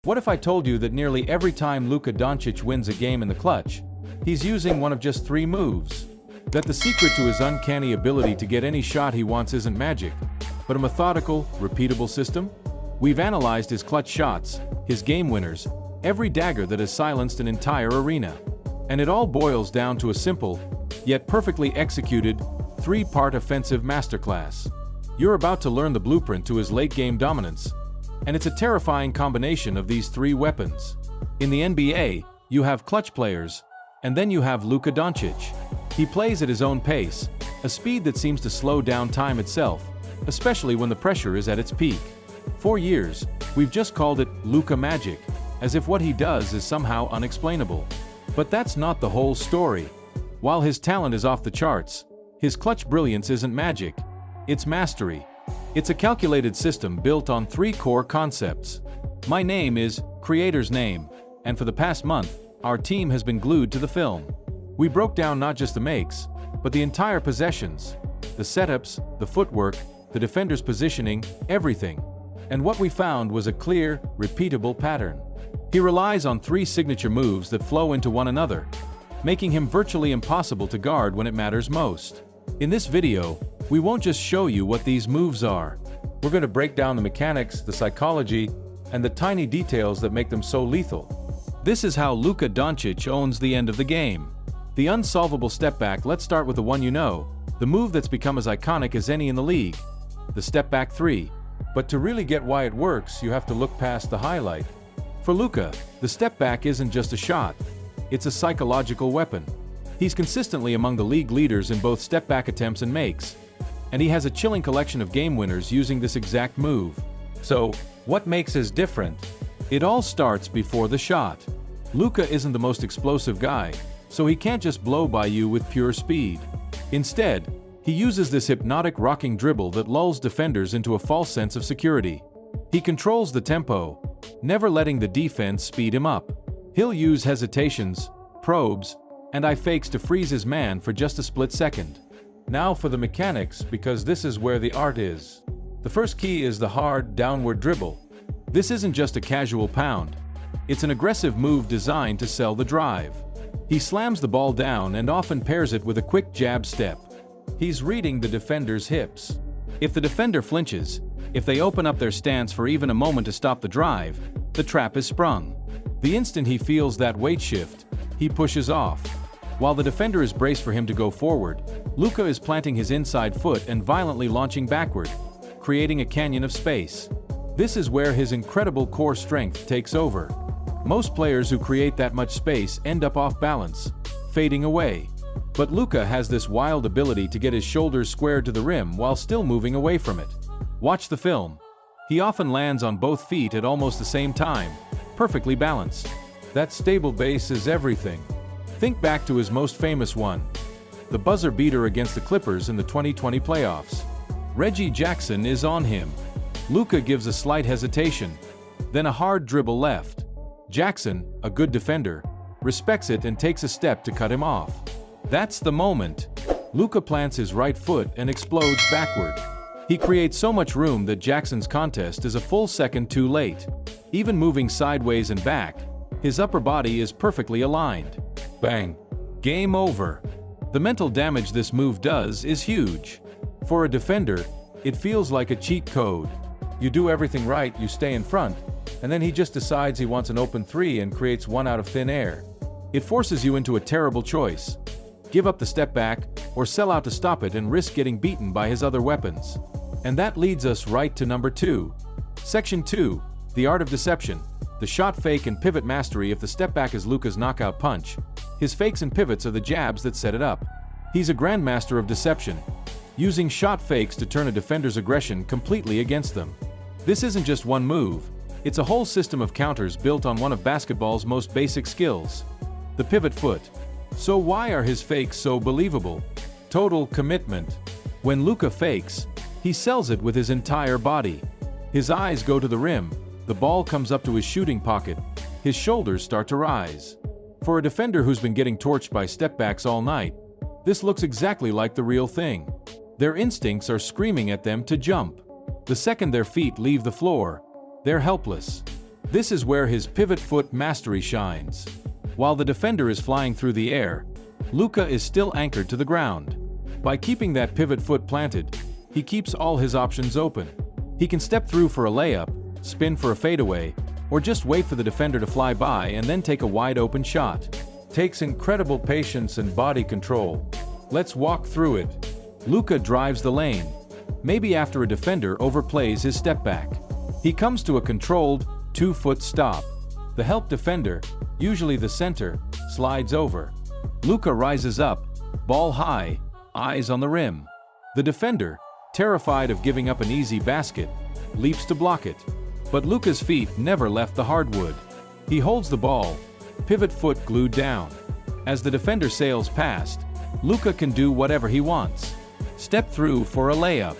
What if I told you that nearly every time Luka Doncic wins a game in the clutch, he's using one of just 3 moves? That the secret to his uncanny ability to get any shot he wants isn't magic, but a methodical, repeatable system? We've analyzed his clutch shots, his game winners, every dagger that has silenced an entire arena. And it all boils down to a simple, yet perfectly executed, 3-part offensive masterclass. You're about to learn the blueprint to his late-game dominance, and it's a terrifying combination of these 3 weapons. In the NBA, you have clutch players, and then you have Luka Doncic. He plays at his own pace, a speed that seems to slow down time itself, especially when the pressure is at its peak. For years, we've just called it Luka Magic, as if what he does is somehow unexplainable. But that's not the whole story. While his talent is off the charts, his clutch brilliance isn't magic, it's mastery. It's a calculated system built on 3 core concepts. My name is Creator's Name, and for the past month, our team has been glued to the film. We broke down not just the makes, but the entire possessions, the setups, the footwork, the defender's positioning, everything. And what we found was a clear, repeatable pattern. He relies on 3 signature moves that flow into one another, making him virtually impossible to guard when it matters most. In this video, we won't just show you what these moves are. We're going to break down the mechanics, the psychology, and the tiny details that make them so lethal. This is how Luka Doncic owns the end of the game. The unsolvable step back. Let's start with the one you know, the move that's become as iconic as any in the league, the step back 3. But to really get why it works, you have to look past the highlight. For Luka, the step back isn't just a shot, it's a psychological weapon. He's consistently among the league leaders in both step back attempts and makes, and he has a chilling collection of game winners using this exact move. So, what makes his different? It all starts before the shot. Luka isn't the most explosive guy, so he can't just blow by you with pure speed. Instead, he uses this hypnotic rocking dribble that lulls defenders into a false sense of security. He controls the tempo, never letting the defense speed him up. He'll use hesitations, probes, and eye fakes to freeze his man for just a split second. Now for the mechanics, because this is where the art is. The first key is the hard, downward dribble. This isn't just a casual pound. It's an aggressive move designed to sell the drive. He slams the ball down and often pairs it with a quick jab step. He's reading the defender's hips. If the defender flinches, if they open up their stance for even a moment to stop the drive, the trap is sprung. The instant he feels that weight shift, he pushes off. While the defender is braced for him to go forward, Luka is planting his inside foot and violently launching backward, creating a canyon of space. This is where his incredible core strength takes over. Most players who create that much space end up off balance, fading away. But Luka has this wild ability to get his shoulders squared to the rim while still moving away from it. Watch the film. He often lands on both feet at almost the same time, perfectly balanced. That stable base is everything. Think back to his most famous one, the buzzer beater against the Clippers in the 2020 playoffs. Reggie Jackson is on him. Luka gives a slight hesitation, then a hard dribble left. Jackson, a good defender, respects it and takes a step to cut him off. That's the moment. Luka plants his right foot and explodes backward. He creates so much room that Jackson's contest is a full second too late. Even moving sideways and back, his upper body is perfectly aligned. Bang! Game over. The mental damage this move does is huge. For a defender, it feels like a cheat code. You do everything right, you stay in front, and then he just decides he wants an open 3 and creates one out of thin air. It forces you into a terrible choice. Give up the step back, or sell out to stop it and risk getting beaten by his other weapons. And that leads us right to number 2. Section 2, the art of deception. The shot fake and pivot mastery. If the step back is Luka's knockout punch, his fakes and pivots are the jabs that set it up. He's a grandmaster of deception, using shot fakes to turn a defender's aggression completely against them. This isn't just one move, it's a whole system of counters built on one of basketball's most basic skills, the pivot foot. So why are his fakes so believable? Total commitment. When Luka fakes, he sells it with his entire body. His eyes go to the rim, the ball comes up to his shooting pocket, his shoulders start to rise. For a defender who's been getting torched by stepbacks all night, this looks exactly like the real thing. Their instincts are screaming at them to jump. The second their feet leave the floor, they're helpless. This is where his pivot foot mastery shines. While the defender is flying through the air, Luka is still anchored to the ground. By keeping that pivot foot planted, he keeps all his options open. He can step through for a layup, spin for a fadeaway, or just wait for the defender to fly by and then take a wide-open shot. Takes incredible patience and body control. Let's walk through it. Luka drives the lane. Maybe after a defender overplays his step back. He comes to a controlled, 2-foot stop. The help defender, usually the center, slides over. Luka rises up, ball high, eyes on the rim. The defender, terrified of giving up an easy basket, leaps to block it. But Luka's feet never left the hardwood. He holds the ball, pivot foot glued down. As the defender sails past, Luka can do whatever he wants. Step through for a layup.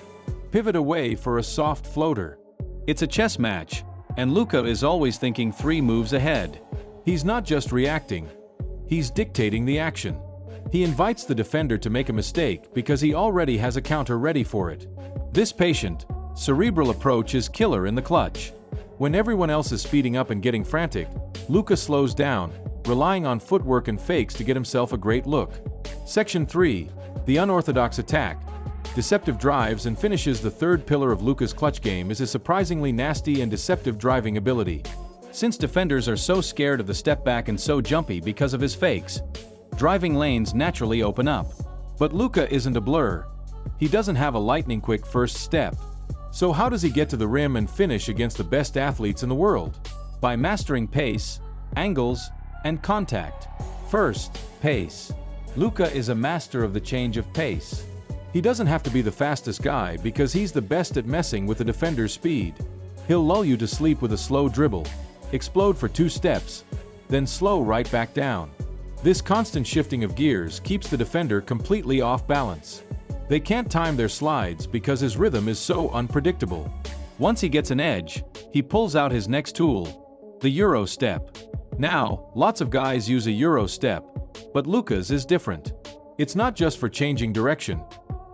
Pivot away for a soft floater. It's a chess match, and Luka is always thinking 3 moves ahead. He's not just reacting, he's dictating the action. He invites the defender to make a mistake because he already has a counter ready for it. This patient, cerebral approach is killer in the clutch. When everyone else is speeding up and getting frantic, Luka slows down, relying on footwork and fakes to get himself a great look. Section 3. The unorthodox attack. Deceptive drives and finishes. The third pillar of Luka's clutch game is his surprisingly nasty and deceptive driving ability. Since defenders are so scared of the step back and so jumpy because of his fakes, driving lanes naturally open up. But Luka isn't a blur. He doesn't have a lightning-quick first step. So how does he get to the rim and finish against the best athletes in the world? By mastering pace, angles, and contact. First, pace. Luka is a master of the change of pace. He doesn't have to be the fastest guy because he's the best at messing with the defender's speed. He'll lull you to sleep with a slow dribble, explode for 2 steps, then slow right back down. This constant shifting of gears keeps the defender completely off balance. They can't time their slides because his rhythm is so unpredictable. Once he gets an edge, he pulls out his next tool, the Euro step. Now, lots of guys use a Euro step, but Luka's is different. It's not just for changing direction.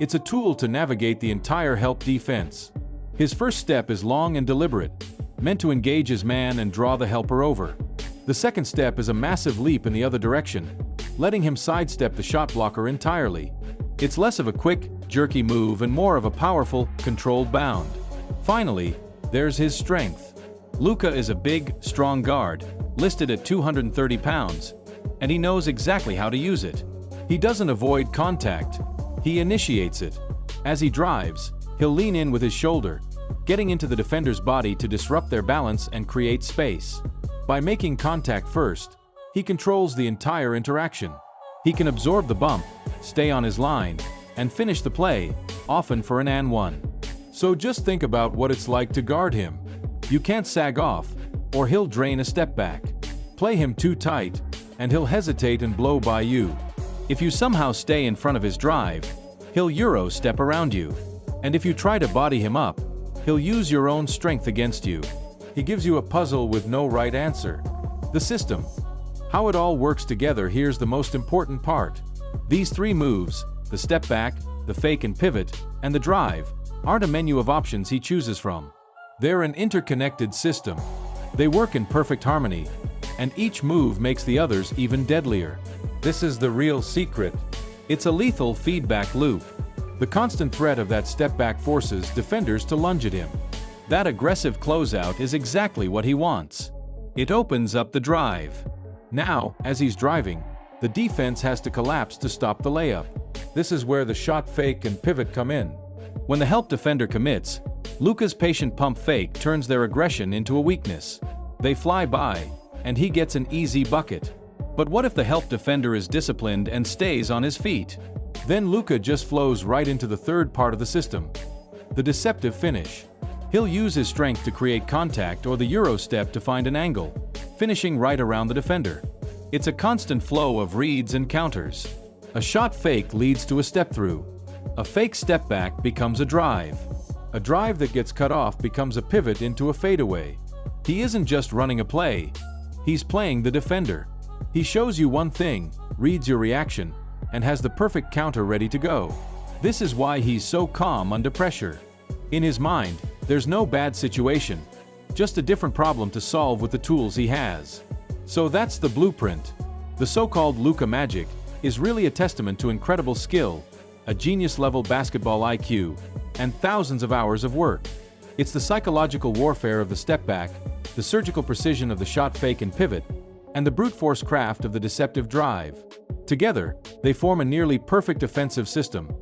It's a tool to navigate the entire help defense. His first step is long and deliberate, meant to engage his man and draw the helper over. The second step is a massive leap in the other direction, letting him sidestep the shot blocker entirely. It's less of a quick, jerky move and more of a powerful, controlled bound. Finally, there's his strength. Luka is a big, strong guard, listed at 230 pounds, and he knows exactly how to use it. He doesn't avoid contact, he initiates it. As he drives, he'll lean in with his shoulder, getting into the defender's body to disrupt their balance and create space. By making contact first, he controls the entire interaction. He can absorb the bump, stay on his line, and finish the play, often for an and one. So just think about what it's like to guard him. You can't sag off, or he'll drain a step back. Play him too tight, and he'll hesitate and blow by you. If you somehow stay in front of his drive, he'll Euro step around you. And if you try to body him up, he'll use your own strength against you. He gives you a puzzle with no right answer. The system. How it all works together. Here's the most important part. These 3 moves, the step back, the fake and pivot, and the drive, aren't a menu of options he chooses from. They're an interconnected system. They work in perfect harmony, and each move makes the others even deadlier. This is the real secret. It's a lethal feedback loop. The constant threat of that step back forces defenders to lunge at him. That aggressive closeout is exactly what he wants. It opens up the drive. Now, as he's driving, the defense has to collapse to stop the layup. This is where the shot fake and pivot come in. When the help defender commits, Luka's patient pump fake turns their aggression into a weakness. They fly by, and he gets an easy bucket. But what if the help defender is disciplined and stays on his feet? Then Luka just flows right into the third part of the system, the deceptive finish. He'll use his strength to create contact or the Euro step to find an angle, finishing right around the defender. It's a constant flow of reads and counters. A shot fake leads to a step through. A fake step back becomes a drive. A drive that gets cut off becomes a pivot into a fadeaway. He isn't just running a play, he's playing the defender. He shows you one thing, reads your reaction, and has the perfect counter ready to go. This is why he's so calm under pressure. In his mind, there's no bad situation. just a different problem to solve with the tools he has. So that's the blueprint. The so-called Luka magic is really a testament to incredible skill, a genius-level basketball IQ, and thousands of hours of work. It's the psychological warfare of the step back, the surgical precision of the shot fake and pivot, and the brute force craft of the deceptive drive. Together, they form a nearly perfect offensive system,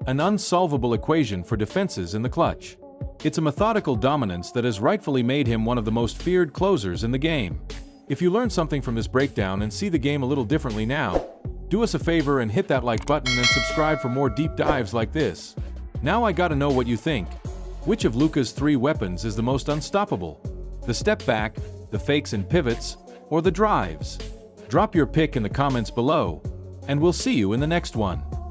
an unsolvable equation for defenses in the clutch. It's a methodical dominance that has rightfully made him one of the most feared closers in the game. If you learned something from this breakdown and see the game a little differently now, do us a favor and hit that like button and subscribe for more deep dives like this. Now I gotta know what you think. Which of Luka's 3 weapons is the most unstoppable? The step back, the fakes and pivots, or the drives? Drop your pick in the comments below, and we'll see you in the next one.